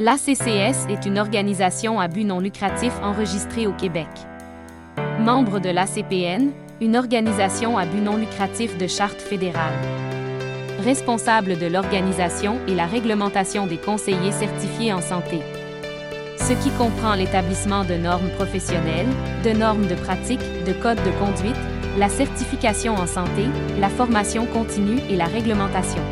L'ACCS est une organisation à but non lucratif enregistrée au Québec. Membre de l'ACPN, une organisation à but non lucratif de charte fédérale. Responsable de l'organisation et la réglementation des conseillers certifiés en santé. Ce qui comprend l'établissement de normes professionnelles, de normes de pratique, de codes de conduite, la certification en santé, la formation continue et la réglementation.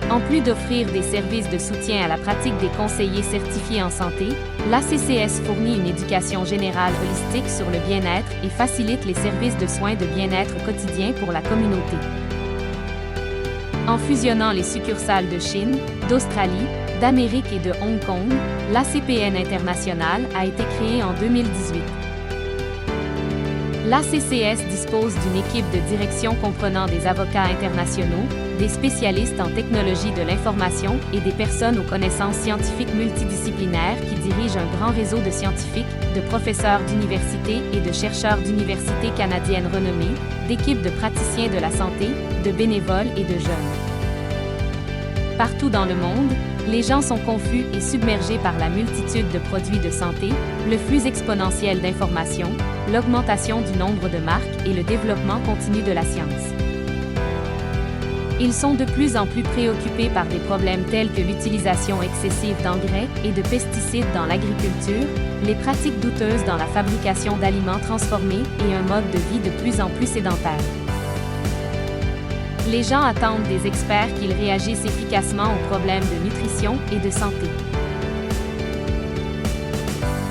En plus d'offrir des services de soutien à la pratique des conseillers certifiés en santé, l'ACCS fournit une éducation générale holistique sur le bien-être et facilite les services de soins de bien-être quotidiens pour la communauté. En fusionnant les succursales de Chine, d'Australie, d'Amérique et de Hong Kong, l'ACPN International a été créée en 2018. L'ACCS dispose d'une équipe de direction comprenant des avocats internationaux, des spécialistes en technologie de l'information et des personnes aux connaissances scientifiques multidisciplinaires qui dirigent un grand réseau de scientifiques, de professeurs d'université et de chercheurs d'universités canadiennes renommés, d'équipes de praticiens de la santé, de bénévoles et de jeunes. Partout dans le monde, les gens sont confus et submergés par la multitude de produits de santé, le flux exponentiel d'informations, l'augmentation du nombre de marques et le développement continu de la science. Ils sont de plus en plus préoccupés par des problèmes tels que l'utilisation excessive d'engrais et de pesticides dans l'agriculture, les pratiques douteuses dans la fabrication d'aliments transformés et un mode de vie de plus en plus sédentaire. Les gens attendent des experts qu'ils réagissent efficacement aux problèmes de nutrition et de santé.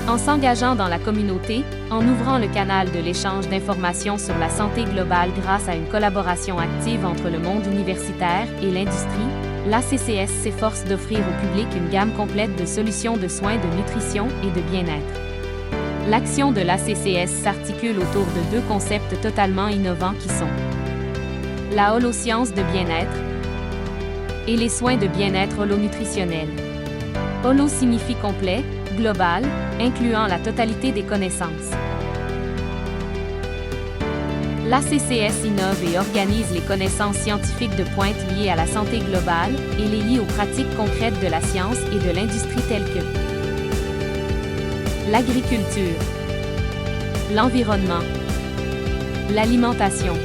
En s'engageant dans la communauté, en ouvrant le canal de l'échange d'informations sur la santé globale grâce à une collaboration active entre le monde universitaire et l'industrie, l'ACCS s'efforce d'offrir au public une gamme complète de solutions de soins de nutrition et de bien-être. L'action de l'ACCS s'articule autour de deux concepts totalement innovants qui sont la holoscience de bien-être et les soins de bien-être holonutritionnels. Holo signifie complet, global, incluant la totalité des connaissances. L'ACCS innove et organise les connaissances scientifiques de pointe liées à la santé globale et les lie aux pratiques concrètes de la science et de l'industrie telles que l'agriculture, l'environnement, l'alimentation,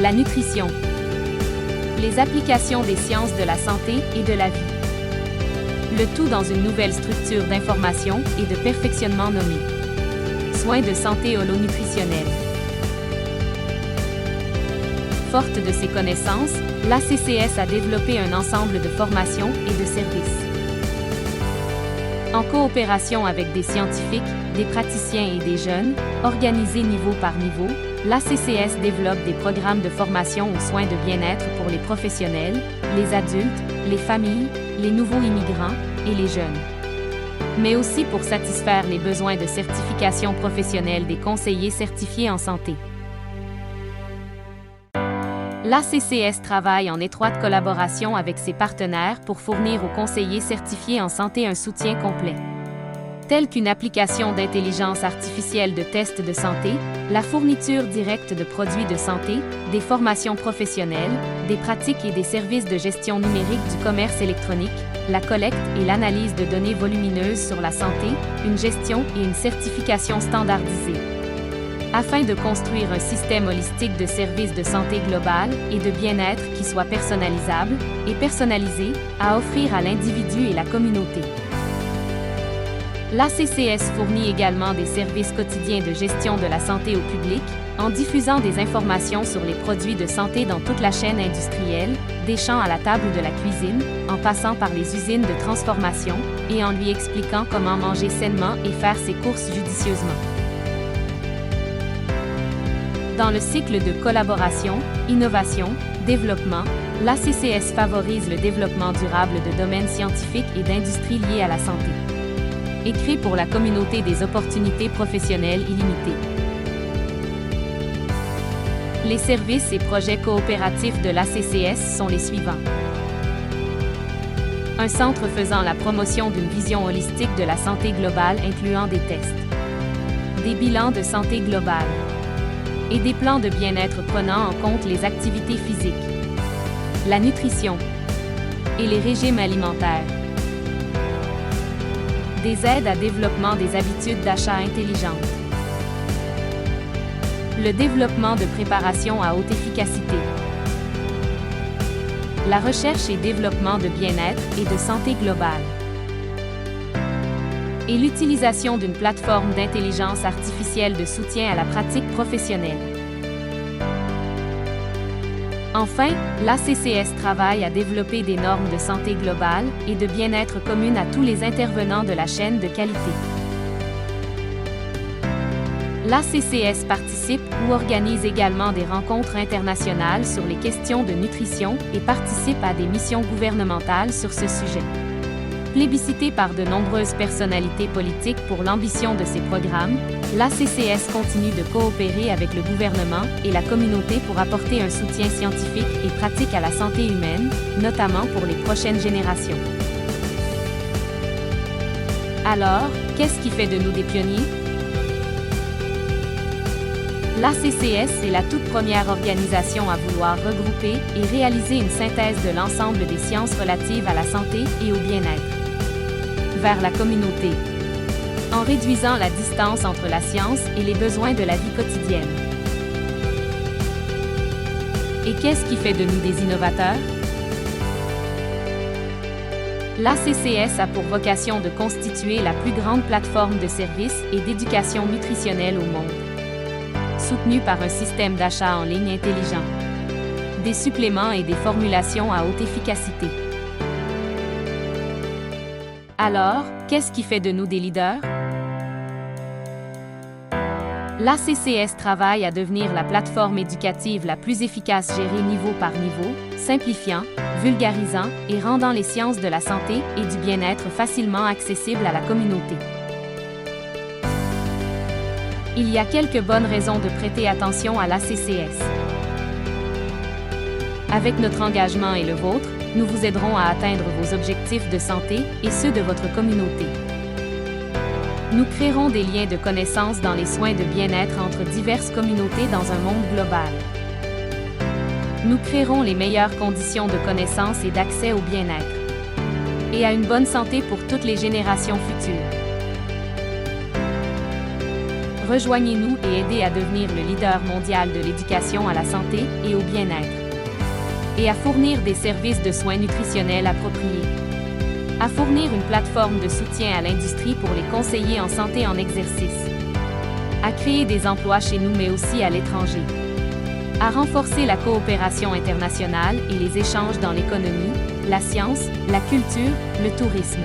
la nutrition, les applications des sciences de la santé et de la vie. Le tout dans une nouvelle structure d'information et de perfectionnement nommée soins de santé holonutritionnelle. Forte de ses connaissances, l'ACCS a développé un ensemble de formations et de services. En coopération avec des scientifiques, des praticiens et des jeunes, organisés niveau par niveau, l'ACCS développe des programmes de formation aux soins de bien-être pour les professionnels, les adultes, les familles, les nouveaux immigrants et les jeunes. Mais aussi pour satisfaire les besoins de certification professionnelle des conseillers certifiés en santé. L'ACCS travaille en étroite collaboration avec ses partenaires pour fournir aux conseillers certifiés en santé un soutien complet, tel qu'une application d'intelligence artificielle de tests de santé, la fourniture directe de produits de santé, des formations professionnelles, des pratiques et des services de gestion numérique du commerce électronique, la collecte et l'analyse de données volumineuses sur la santé, une gestion et une certification standardisée, afin de construire un système holistique de services de santé globale et de bien-être qui soit personnalisable et personnalisé à offrir à l'individu et la communauté. L'ACCS fournit également des services quotidiens de gestion de la santé au public, en diffusant des informations sur les produits de santé dans toute la chaîne industrielle, des champs à la table de la cuisine, en passant par les usines de transformation, et en lui expliquant comment manger sainement et faire ses courses judicieusement. Dans le cycle de collaboration, innovation, développement, l'ACCS favorise le développement durable de domaines scientifiques et d'industries liées à la santé et crée pour la communauté des opportunités professionnelles illimitées. Les services et projets coopératifs de l'ACCS sont les suivants. Un centre faisant la promotion d'une vision holistique de la santé globale incluant des tests, des bilans de santé globale et des plans de bien-être prenant en compte les activités physiques, la nutrition et les régimes alimentaires. Des aides à développement des habitudes d'achat intelligentes. Le développement de préparations à haute efficacité. La recherche et développement de bien-être et de santé globale. Et l'utilisation d'une plateforme d'intelligence artificielle de soutien à la pratique professionnelle. Enfin, l'ACCS travaille à développer des normes de santé globale et de bien-être communes à tous les intervenants de la chaîne de qualité. L'ACCS participe ou organise également des rencontres internationales sur les questions de nutrition et participe à des missions gouvernementales sur ce sujet. Plébiscité par de nombreuses personnalités politiques pour l'ambition de ces programmes, l'ACCS continue de coopérer avec le gouvernement et la communauté pour apporter un soutien scientifique et pratique à la santé humaine, notamment pour les prochaines générations. Alors, qu'est-ce qui fait de nous des pionniers? L'ACCS est la toute première organisation à vouloir regrouper et réaliser une synthèse de l'ensemble des sciences relatives à la santé et au bien-être vers la communauté, en réduisant la distance entre la science et les besoins de la vie quotidienne. Et qu'est-ce qui fait de nous des innovateurs? L'ACCS a pour vocation de constituer la plus grande plateforme de services et d'éducation nutritionnelle au monde, soutenue par un système d'achat en ligne intelligent, des suppléments et des formulations à haute efficacité. Alors, qu'est-ce qui fait de nous des leaders? L'ACCS travaille à devenir la plateforme éducative la plus efficace gérée niveau par niveau, simplifiant, vulgarisant et rendant les sciences de la santé et du bien-être facilement accessibles à la communauté. Il y a quelques bonnes raisons de prêter attention à l'ACCS. Avec notre engagement et le vôtre, nous vous aiderons à atteindre vos objectifs de santé et ceux de votre communauté. Nous créerons des liens de connaissance dans les soins de bien-être entre diverses communautés dans un monde global. Nous créerons les meilleures conditions de connaissance et d'accès au bien-être et à une bonne santé pour toutes les générations futures. Rejoignez-nous et aidez à devenir le leader mondial de l'éducation à la santé et au bien-être, et à fournir des services de soins nutritionnels appropriés, à fournir une plateforme de soutien à l'industrie pour les conseillers en santé en exercice, à créer des emplois chez nous mais aussi à l'étranger, à renforcer la coopération internationale et les échanges dans l'économie, la science, la culture, le tourisme.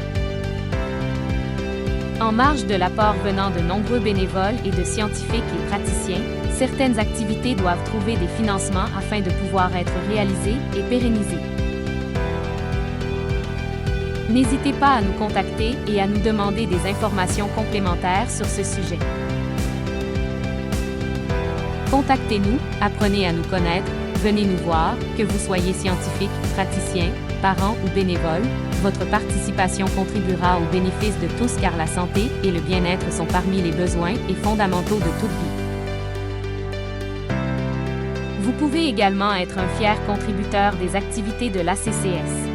En marge de l'apport venant de nombreux bénévoles et de scientifiques et praticiens, certaines activités doivent trouver des financements afin de pouvoir être réalisées et pérennisées. N'hésitez pas à nous contacter et à nous demander des informations complémentaires sur ce sujet. Contactez-nous, apprenez à nous connaître, venez nous voir, que vous soyez scientifique, praticien, parent ou bénévole, votre participation contribuera au bénéfice de tous car la santé et le bien-être sont parmi les besoins et fondamentaux de toute vie. Vous pouvez également être un fier contributeur des activités de l'ACCS.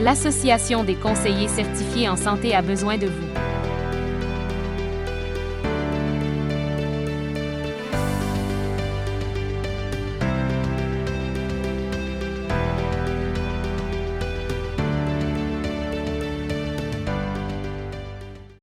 L'Association des conseillers certifiés en santé a besoin de vous.